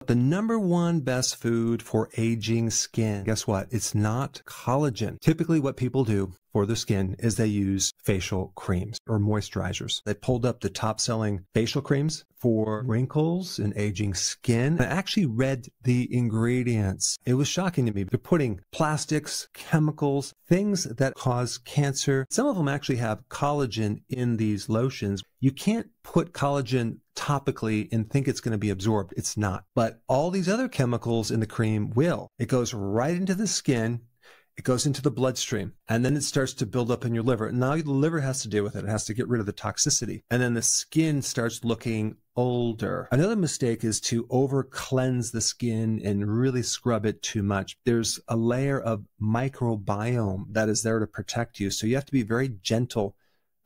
The number one best food for aging skin. Guess what? It's not collagen. Typically what people do for their skin is they use facial creams or moisturizers. They pulled up the top selling facial creams for wrinkles and aging skin. I actually read the ingredients. It was shocking to me. They're putting plastics, chemicals, things that cause cancer. Some of them actually have collagen in these lotions. You can't put collagen topically and think it's going to be absorbed. It's not. But all these other chemicals in the cream will. It goes right into the skin. It goes into the bloodstream, and then it starts to build up in your liver. Now the liver has to deal with it. It has to get rid of the toxicity. And then the skin starts looking older. Another mistake is to over cleanse the skin and really scrub it too much. There's a layer of microbiome that is there to protect you. So you have to be very gentle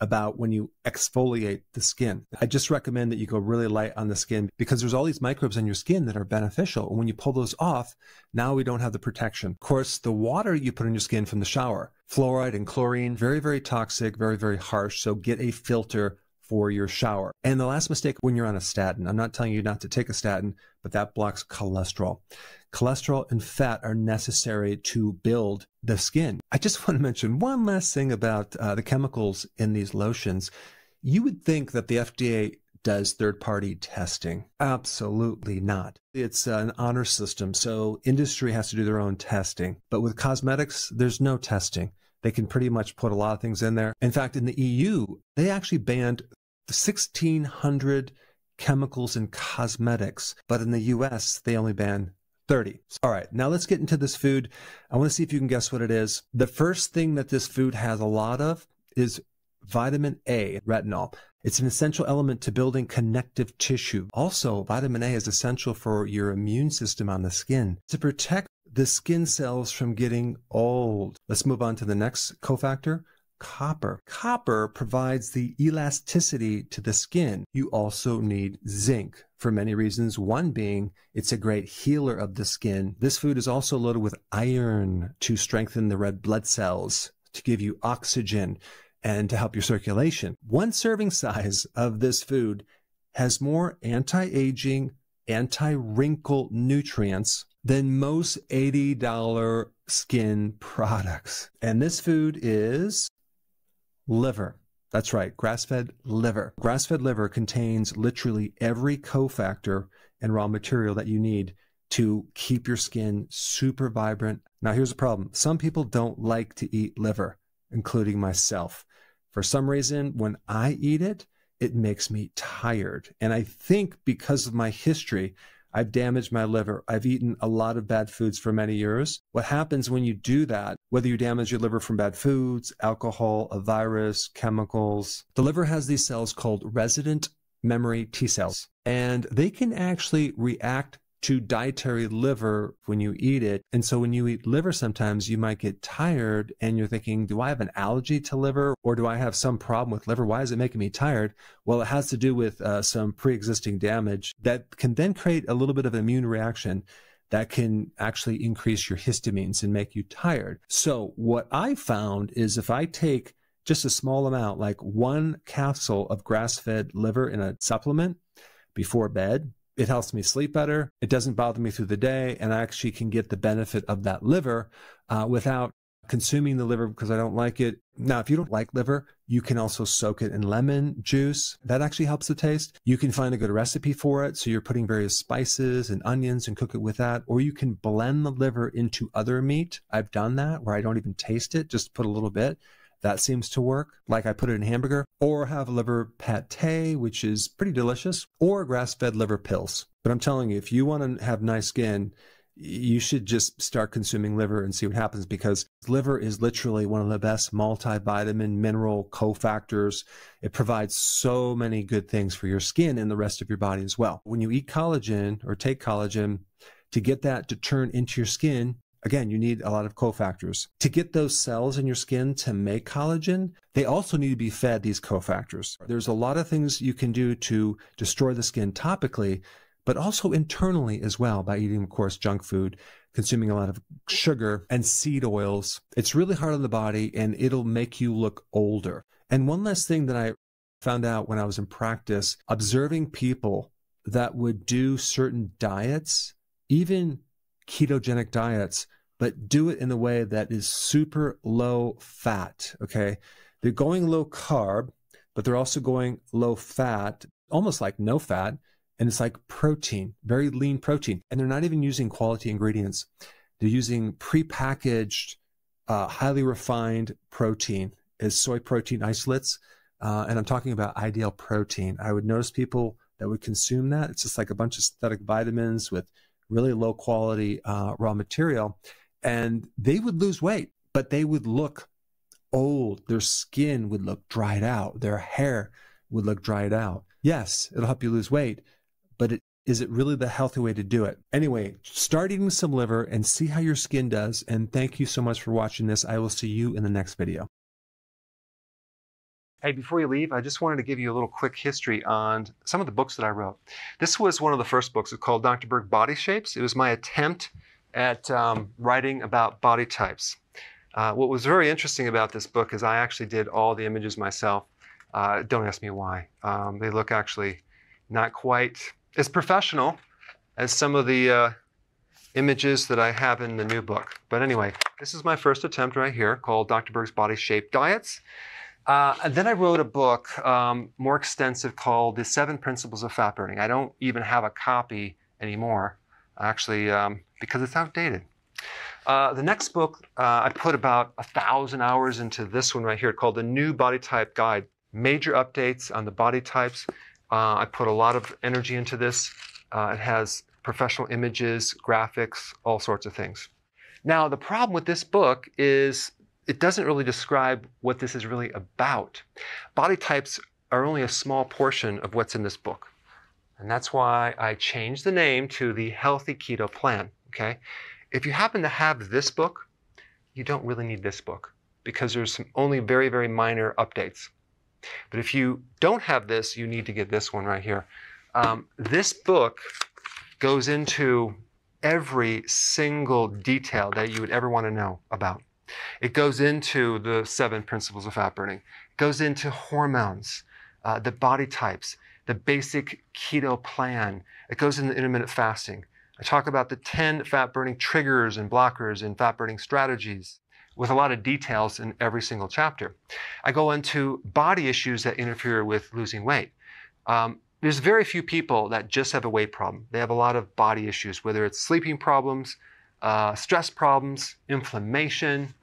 about when you exfoliate the skin. I just recommend that you go really light on the skin because there's all these microbes on your skin that are beneficial. And when you pull those off, now we don't have the protection. Of course, the water you put on your skin from the shower, fluoride and chlorine, very, very toxic, very, very harsh. So get a filter for your shower. And the last mistake when you're on a statin, I'm not telling you not to take a statin, but that blocks cholesterol. Cholesterol and fat are necessary to build the skin. I just want to mention one last thing about the chemicals in these lotions. You would think that the FDA does third-party testing. Absolutely not. It's an honor system, so industry has to do their own testing. But with cosmetics, there's no testing. They can pretty much put a lot of things in there. In fact, in the EU, they actually banned 1,600 chemicals in cosmetics, but in the US, they only ban 30. All right, now let's get into this food. I want to see if you can guess what it is. The first thing that this food has a lot of is vitamin A, retinol. It's an essential element to building connective tissue. Also, vitamin A is essential for your immune system on the skin to protect the skin cells from getting old. Let's move on to the next cofactor. Copper. Copper provides the elasticity to the skin. You also need zinc for many reasons. One being it's a great healer of the skin. This food is also loaded with iron to strengthen the red blood cells, to give you oxygen, and to help your circulation. One serving size of this food has more anti-aging, anti-wrinkle nutrients than most $80 skin products. And this food is liver. That's right, grass-fed liver. Grass-fed liver contains literally every cofactor and raw material that you need to keep your skin super vibrant. Now here's the problem. Some people don't like to eat liver, including myself. For some reason, when I eat it, it makes me tired. And I think because of my history, I've damaged my liver. I've eaten a lot of bad foods for many years. What happens when you do that, whether you damage your liver from bad foods, alcohol, a virus, chemicals, the liver has these cells called resident memory T cells, and they can actually react to dietary liver when you eat it. And so when you eat liver, sometimes you might get tired and you're thinking, do I have an allergy to liver or do I have some problem with liver? Why is it making me tired? Well, it has to do with some pre-existing damage that can then create a little bit of an immune reaction that can actually increase your histamines and make you tired. So what I found is if I take just a small amount, like 1 capsule of grass-fed liver in a supplement before bed, it helps me sleep better. It doesn't bother me through the day. And I actually can get the benefit of that liver without consuming the liver because I don't like it. Now, if you don't like liver, you can also soak it in lemon juice. That actually helps the taste. You can find a good recipe for it. So you're putting various spices and onions and cook it with that. Or you can blend the liver into other meat. I've done that where I don't even taste it, just put a little bit. That seems to work, like I put it in hamburger, or have liver pate, which is pretty delicious, or grass-fed liver pills. But I'm telling you, if you want to have nice skin, you should just start consuming liver and see what happens because liver is literally one of the best multivitamin mineral cofactors. It provides so many good things for your skin and the rest of your body as well. When you eat collagen or take collagen, to get that to turn into your skin, again, you need a lot of cofactors. To get those cells in your skin to make collagen, they also need to be fed these cofactors. There's a lot of things you can do to destroy the skin topically, but also internally as well by eating, of course, junk food, consuming a lot of sugar and seed oils. It's really hard on the body and it'll make you look older. And one last thing that I found out when I was in practice, observing people that would do certain diets, even ketogenic diets, but do it in a way that is super low fat, okay? They're going low carb, but they're also going low fat, almost like no fat, and it's like protein, very lean protein. And they're not even using quality ingredients. They're using prepackaged, highly refined protein as soy protein isolates. And I'm talking about ideal protein. I would notice people that would consume that. It's just like a bunch of synthetic vitamins with really low quality raw material. And they would lose weight, but they would look old. Their skin would look dried out. Their hair would look dried out. Yes, it'll help you lose weight, but is it really the healthy way to do it? Anyway, start eating some liver and see how your skin does. And thank you so much for watching this. I will see you in the next video. Hey, before you leave, I just wanted to give you a little quick history on some of the books that I wrote. This was one of the first books. It's called Dr. Berg Body Shapes. It was my attempt at writing about body types. What was very interesting about this book is I actually did all the images myself. Don't ask me why. They look actually not quite as professional as some of the images that I have in the new book. But anyway, this is my first attempt right here called Dr. Berg's Body Shape Diets. And then I wrote a book more extensive called The 7 Principles of Fat Burning. I don't even have a copy anymore, actually, because it's outdated. The next book, I put about 1,000 hours into this one right here called The New Body Type Guide. Major updates on the body types. I put a lot of energy into this. It has professional images, graphics, all sorts of things. Now, the problem with this book is it doesn't really describe what this is really about. Body types are only a small portion of what's in this book. And that's why I changed the name to the Healthy Keto Plan, okay? If you happen to have this book, you don't really need this book because there's some only very, very minor updates. But if you don't have this, you need to get this one right here. This book goes into every single detail that you would ever want to know about. It goes into the 7 principles of fat burning. It goes into hormones, the body types, the basic keto plan. It goes into intermittent fasting. I talk about the 10 fat burning triggers and blockers and fat burning strategies with a lot of details in every single chapter. I go into body issues that interfere with losing weight. There's very few people that just have a weight problem. They have a lot of body issues, whether it's sleeping problems, stress problems, inflammation,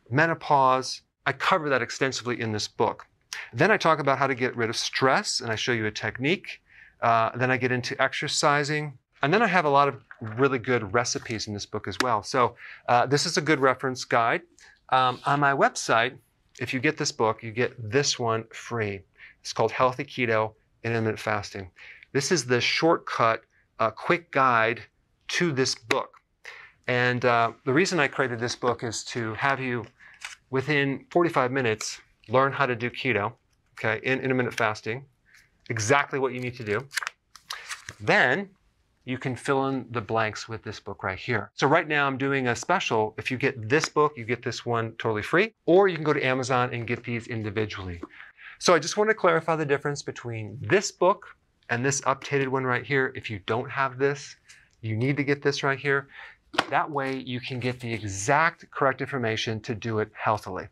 menopause. I cover that extensively in this book. Then I talk about how to get rid of stress, and I show you a technique. Then I get into exercising. And then I have a lot of really good recipes in this book as well. So this is a good reference guide. On my website, if you get this book, you get this one free. It's called Healthy Keto and Intermittent Fasting. This is the shortcut, quick guide to this book. And the reason I created this book is to have you, within 45 minutes, learn how to do keto, okay, in intermittent fasting, exactly what you need to do. Then you can fill in the blanks with this book right here. So right now I'm doing a special. If you get this book, you get this one totally free, or you can go to Amazon and get these individually. So I just want to clarify the difference between this book and this updated one right here. If you don't have this, you need to get this right here. That way you can get the exact correct information to do it healthily.